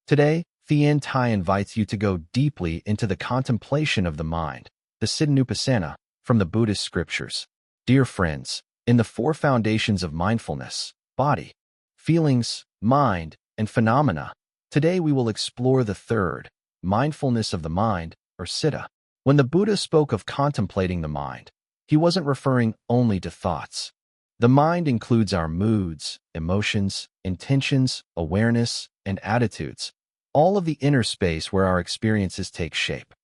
Today, Thien Tai invites you to go deeply into the contemplation of the mind, the Siddhanupassana, from the Buddhist scriptures. Dear friends, in the four foundations of mindfulness, body, feelings, mind, and phenomena, today we will explore the third, mindfulness of the mind, or Citta. When the Buddha spoke of contemplating the mind, he wasn't referring only to thoughts. The mind includes our moods, emotions, intentions, awareness, and attitudes, all of the inner space where our experiences take shape.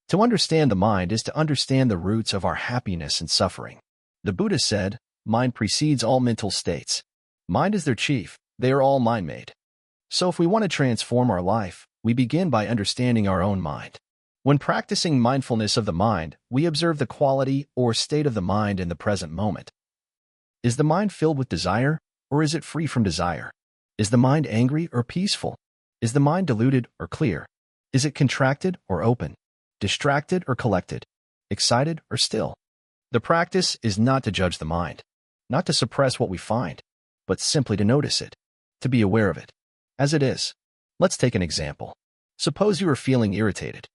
To understand the mind is to understand the roots of our happiness and suffering. The Buddha said, mind precedes all mental states. Mind is their chief, they are all mind-made. So if we want to transform our life, we begin by understanding our own mind. When practicing mindfulness of the mind, we observe the quality or state of the mind in the present moment. Is the mind filled with desire, or is it free from desire? Is the mind angry or peaceful? Is the mind deluded or clear? Is it contracted or open? Distracted or collected? Excited or still? The practice is not to judge the mind, not to suppress what we find, but simply to notice it, to be aware of it, as it is. Let's take an example. Suppose you are feeling irritated.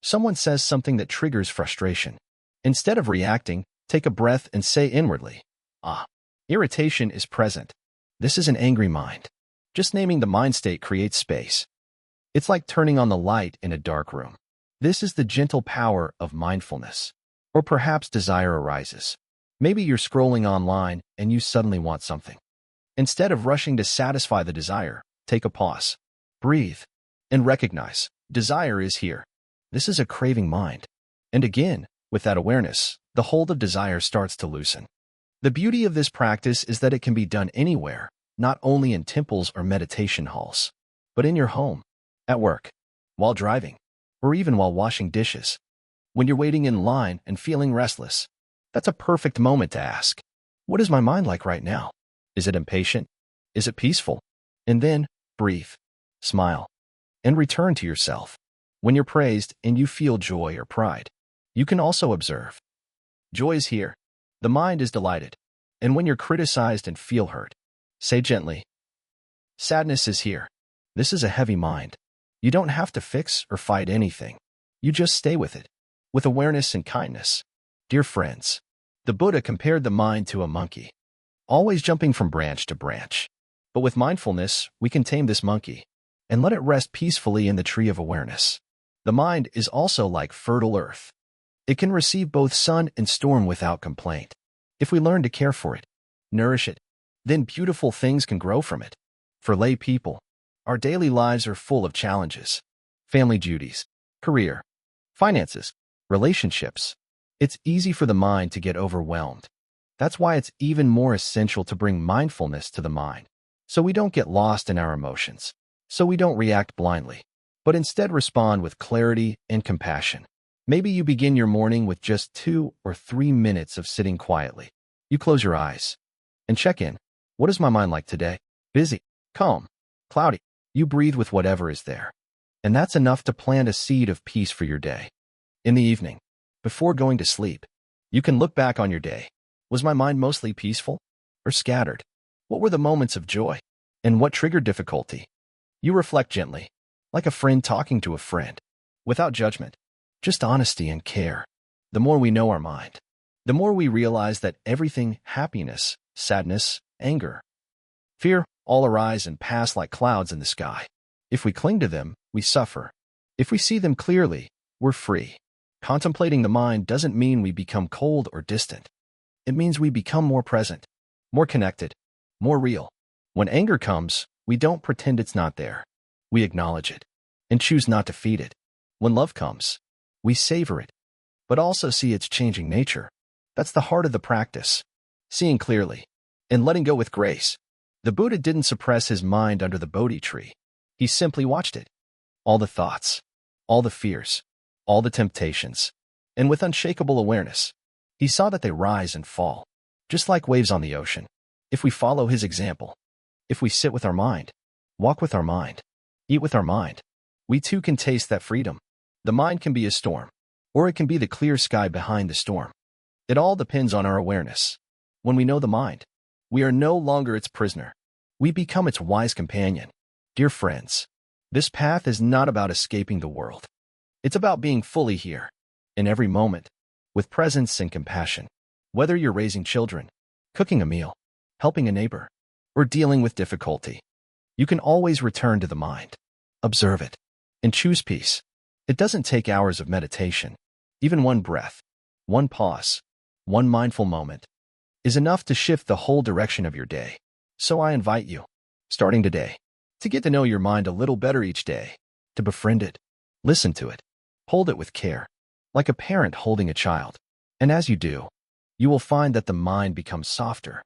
Someone says something that triggers frustration. Instead of reacting, take a breath and say inwardly, irritation is present. This is an angry mind. Just naming the mind state creates space. It's like turning on the light in a dark room. This is the gentle power of mindfulness. Or perhaps desire arises. Maybe you're scrolling online and you suddenly want something. Instead of rushing to satisfy the desire, take a pause, breathe, and recognize desire is here. This is a craving mind. And again, with that awareness, the hold of desire starts to loosen. The beauty of this practice is that it can be done anywhere, not only in temples or meditation halls, but in your home, at work, while driving, or even while washing dishes. When you're waiting in line and feeling restless, that's a perfect moment to ask, what is my mind like right now? Is it impatient? Is it peaceful? And then, breathe, smile, and return to yourself. When you're praised and you feel joy or pride, you can also observe. Joy is here. The mind is delighted. And when you're criticized and feel hurt, say gently, sadness is here. This is a heavy mind. You don't have to fix or fight anything. You just stay with it, with awareness and kindness. Dear friends, the Buddha compared the mind to a monkey, always jumping from branch to branch. But with mindfulness, we can tame this monkey and let it rest peacefully in the tree of awareness. The mind is also like fertile earth. It can receive both sun and storm without complaint. If we learn to care for it, nourish it, then beautiful things can grow from it. For lay people, our daily lives are full of challenges. Family duties, career, finances, relationships. It's easy for the mind to get overwhelmed. That's why it's even more essential to bring mindfulness to the mind, so we don't get lost in our emotions, so we don't react blindly, but instead respond with clarity and compassion. Maybe you begin your morning with just 2 or 3 minutes of sitting quietly. You close your eyes and check in. What is my mind like today? Busy, calm, cloudy. You breathe with whatever is there. And that's enough to plant a seed of peace for your day. In the evening, before going to sleep, you can look back on your day. Was my mind mostly peaceful or scattered? What were the moments of joy? And what triggered difficulty? You reflect gently, like a friend talking to a friend, without judgment, just honesty and care. The more we know our mind, the more we realize that everything, happiness, sadness, anger, fear, all arise and pass like clouds in the sky. If we cling to them, we suffer. If we see them clearly, we're free. Contemplating the mind doesn't mean we become cold or distant. It means we become more present, more connected, more real. When anger comes, we don't pretend it's not there. We acknowledge it and choose not to feed it. When love comes, we savor it, but also see its changing nature. That's the heart of the practice, seeing clearly and letting go with grace. The Buddha didn't suppress his mind under the Bodhi tree. He simply watched it. All the thoughts, all the fears, all the temptations, and with unshakable awareness, he saw that they rise and fall, just like waves on the ocean. If we follow his example, if we sit with our mind, walk with our mind, eat with our mind, we too can taste that freedom. The mind can be a storm, or it can be the clear sky behind the storm. It all depends on our awareness. When we know the mind, we are no longer its prisoner. We become its wise companion. Dear friends, This path is not about escaping the world. It's about being fully here, in every moment, with presence and compassion. Whether you're raising children, cooking a meal, helping a neighbor, or dealing with difficulty, you can always return to the mind, observe it, and choose peace. It doesn't take hours of meditation. Even one breath, one pause, one mindful moment is enough to shift the whole direction of your day. So I invite you, starting today, to get to know your mind a little better each day, to befriend it, listen to it, hold it with care, like a parent holding a child. And as you do, you will find that the mind becomes softer,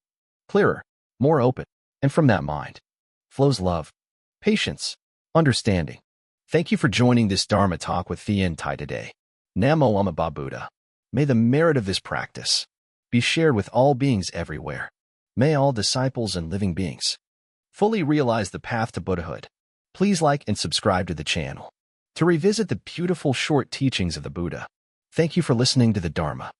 clearer, more open, and from that mind flows love, patience, understanding. Thank you for joining this Dharma talk with Thien Tai today. Namo Amida Buddha. May the merit of this practice be shared with all beings everywhere. May all disciples and living beings fully realize the path to Buddhahood. Please like and subscribe to the channel to revisit the beautiful short teachings of the Buddha. Thank you for listening to the Dharma.